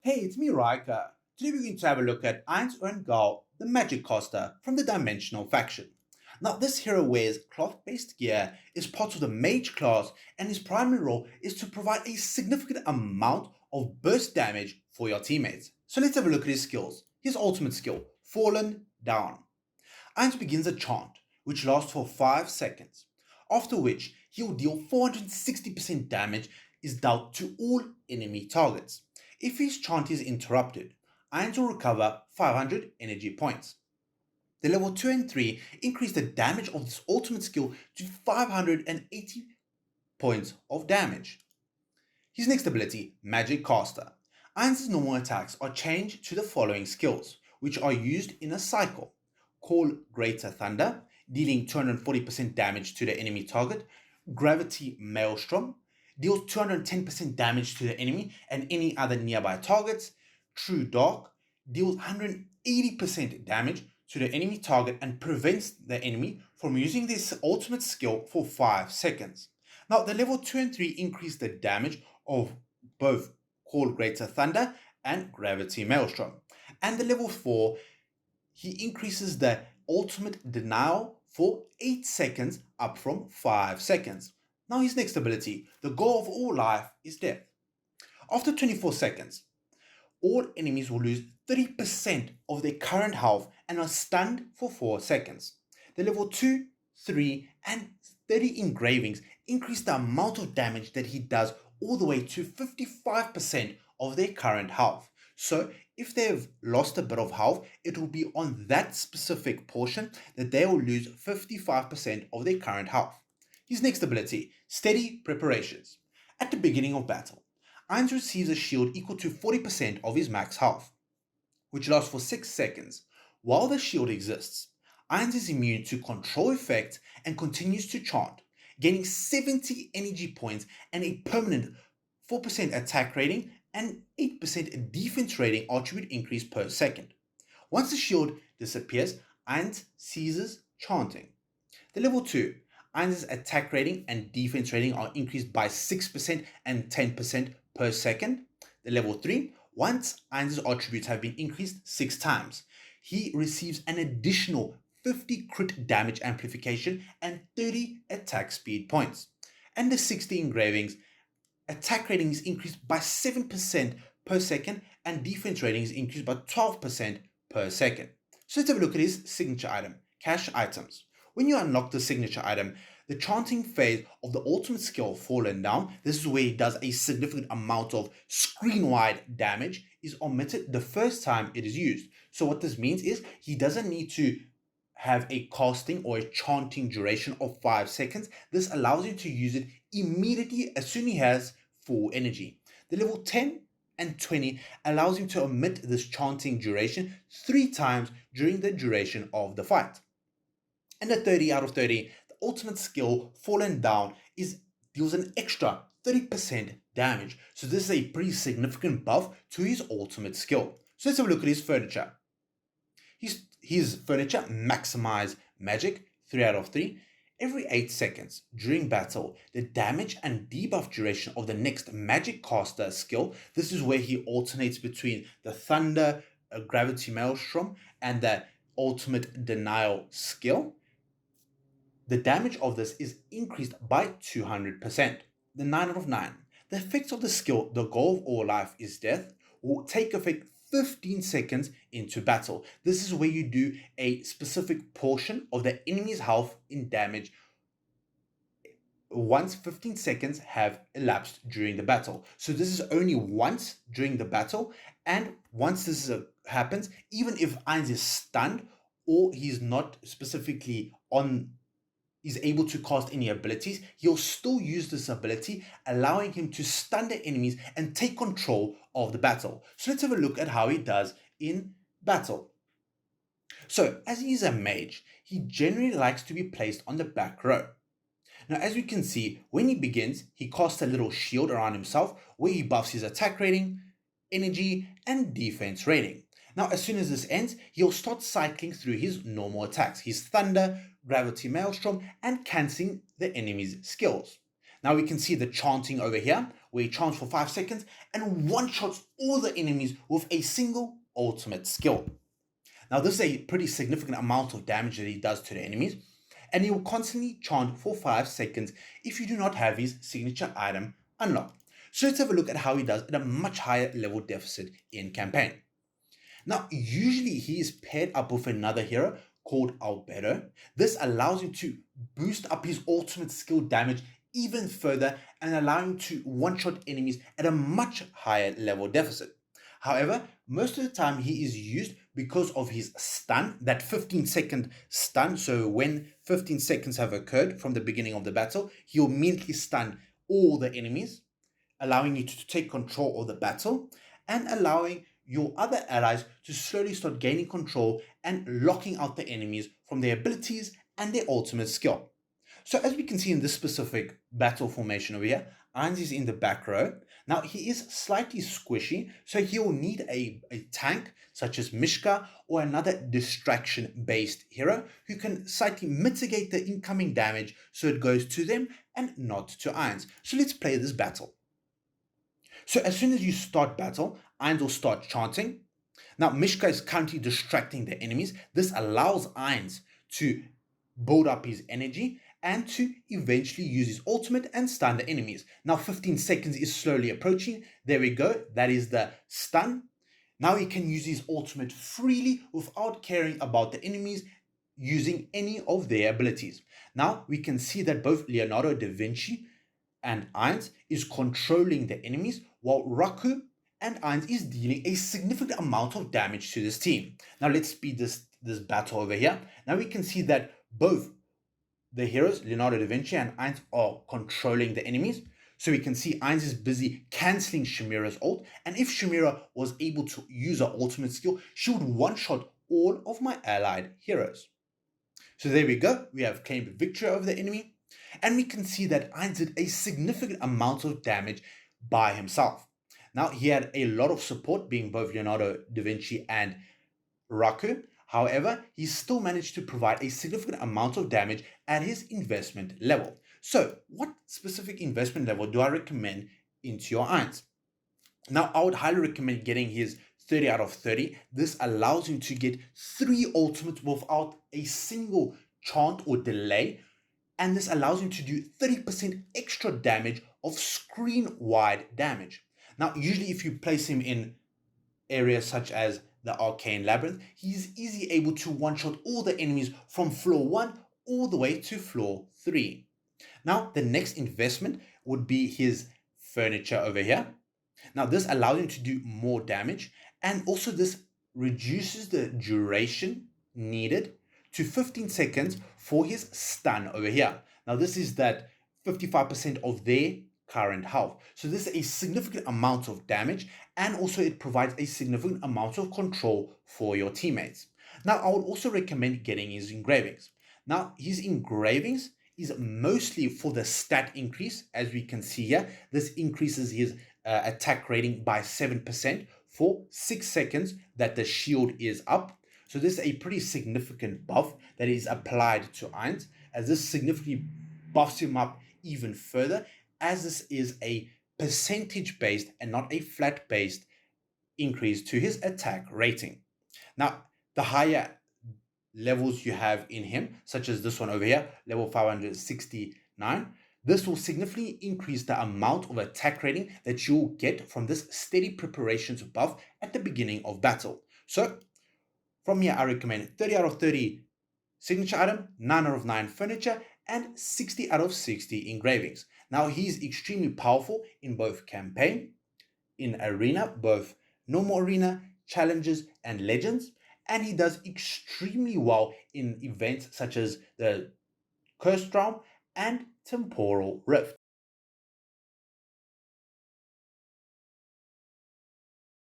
Hey, it's me, Riker. Today we're going to have a look at Ainz Ooal Gown, the magic caster from the Dimensional faction. Now, this hero wears cloth-based gear, is part of the mage class, and his primary role is to provide a significant amount of burst damage for your teammates. So let's have a look at his skills. His ultimate skill, Fallen Down. Ainz begins a chant, which lasts for 5 seconds, after which he will deal 460% damage is dealt to all enemy targets. If his chant is interrupted, Ainz will recover 500 energy points. The level 2 and 3 increase the damage of this ultimate skill to 580 points of damage. His next ability, Magic Caster. Ainz's normal attacks are changed to the following skills, which are used in a cycle. Call Greater Thunder, dealing 240% damage to the enemy target. Gravity Maelstrom, deals 210% damage to the enemy and any other nearby targets. True Dark, deals 180% damage to the enemy target and prevents the enemy from using this ultimate skill for 5 seconds. Now, the level 2 and 3 increase the damage of both Call Greater Thunder and Gravity Maelstrom. And the level 4, he increases the ultimate denial for 8 seconds up from 5 seconds. Now his next ability, the goal of all life is death. After 24 seconds, all enemies will lose 30% of their current health and are stunned for 4 seconds. The level 2, 3 and 30 engravings increase the amount of damage that he does all the way to 55% of their current health. So if they've lost a bit of health, it will be on that specific portion that they will lose 55% of their current health. His next ability, Steady Preparations. At the beginning of battle, Ainz receives a shield equal to 40% of his max health, which lasts for 6 seconds. While the shield exists, Ainz is immune to control effects and continues to chant, gaining 70 energy points and a permanent 4% attack rating and 8% defense rating attribute increase per second. Once the shield disappears, Ainz ceases chanting. The level 2, Ainz's attack rating and defense rating are increased by 6% and 10% per second. The level 3, once Ainz's attributes have been increased 6 times, he receives an additional 50 crit damage amplification and 30 attack speed points. And the 60 engravings, attack rating is increased by 7% per second and defense rating is increased by 12% per second. So let's have a look at his signature item, Cash Items. When you unlock the signature item, the chanting phase of the ultimate skill Fallen Down, this is where he does a significant amount of screen-wide damage, is omitted the first time it is used. So what this means is he doesn't need to have a casting or a chanting duration of 5 seconds. This allows him to use it immediately as soon as he has full energy. The level 10 and 20 allows him to omit this chanting duration 3 times during the duration of the fight. And the 30 out of 30, the ultimate skill, Fallen Down, deals an extra 30% damage. So this is a pretty significant buff to his ultimate skill. So let's have a look at his furniture. His furniture, Maximize Magic, 3 out of 3. Every 8 seconds during battle, the damage and debuff duration of the next Magic Caster skill, this is where he alternates between the Thunder, Gravity Maelstrom, and the Ultimate Denial skill. The damage of this is increased by 200%. The 9 out of 9. The effects of the skill, the goal of all life is death, will take effect 15 seconds into battle. This is where you do a specific portion of the enemy's health in damage once 15 seconds have elapsed during the battle. So this is only once during the battle, and once this happens, even if Ainz is stunned or he's not specifically is able to cast any abilities, he'll still use this ability, allowing him to stun the enemies and take control of the battle. So let's have a look at how he does in battle. So as he is a mage, he generally likes to be placed on the back row. Now as we can see, when he begins, he casts a little shield around himself where he buffs his attack rating, energy and defense rating. Now as soon as this ends, he'll start cycling through his normal attacks, his Thunder, Gravity Maelstrom and cancelling the enemy's skills. Now we can see the chanting over here where he charms for 5 seconds and one-shots all the enemies with a single ultimate skill. Now this is a pretty significant amount of damage that he does to the enemies, and he will constantly chant for 5 seconds if you do not have his signature item unlocked. So let's have a look at how he does at a much higher level deficit in campaign. Now usually he is paired up with another hero called Albedo. This allows him to boost up his ultimate skill damage even further and allow him to one-shot enemies at a much higher level deficit. However, most of the time he is used because of his stun, that 15-second stun. So when 15 seconds have occurred from the beginning of the battle, he'll immediately stun all the enemies, allowing you to take control of the battle and allowing your other allies to slowly start gaining control and locking out the enemies from their abilities and their ultimate skill. So as we can see in this specific battle formation over here, Ainz is in the back row. Now he is slightly squishy, so he'll need a tank such as Mishka or another distraction based hero who can slightly mitigate the incoming damage so it goes to them and not to Ainz. So let's play this battle. So as soon as you start battle, Ainz will start chanting. Now Mishka is currently distracting the enemies. This allows Ainz to build up his energy and to eventually use his ultimate and stun the enemies. Now 15 seconds is slowly approaching. There we go. That is the stun. Now he can use his ultimate freely without caring about the enemies using any of their abilities. Now we can see that both Leonardo da Vinci and Ainz is controlling the enemies, while Raku and Ainz is dealing a significant amount of damage to this team. Now let's speed this battle over here. Now we can see that both the heroes, Leonardo da Vinci and Ainz, are controlling the enemies. So we can see Ainz is busy cancelling Shamira's ult, and if Shamira was able to use her ultimate skill, she would one-shot all of my allied heroes. So there we go, we have claimed victory over the enemy, and we can see that Ainz did a significant amount of damage by himself. Now he had a lot of support, being both Leonardo da Vinci and Raku. However, he still managed to provide a significant amount of damage at his investment level. So what specific investment level do I recommend into your Ainz? Now I would highly recommend getting his 30 out of 30. This allows him to get 3 ultimates without a single chant or delay, and this allows him to do 30% extra damage of screen-wide damage. Now usually if you place him in areas such as the Arcane Labyrinth, he's easily able to one-shot all the enemies from floor 1 all the way to floor 3. Now the next investment would be his furniture over here. Now this allows him to do more damage, and also this reduces the duration needed to 15 seconds for his stun over here. Now this is that 55% of their current health. So this is a significant amount of damage, and also it provides a significant amount of control for your teammates. Now I would also recommend getting his engravings. Now his engravings is mostly for the stat increase. As we can see here, this increases his attack rating by 7% for 6 seconds that the shield is up. So this is a pretty significant buff that is applied to Ainz, as this significantly buffs him up even further, as this is a percentage based and not a flat based increase to his attack rating. Now the higher levels you have in him, such as this one over here, level 569, this will significantly increase the amount of attack rating that you'll get from this steady preparations buff at the beginning of battle. So from here I recommend 30 out of 30 signature item, 9 out of 9 furniture, and 60 out of 60 engravings. Now he's extremely powerful in both campaign, in arena, both normal arena, challenges, and legends, and he does extremely well in events such as the Cursed Realm and Temporal Rift.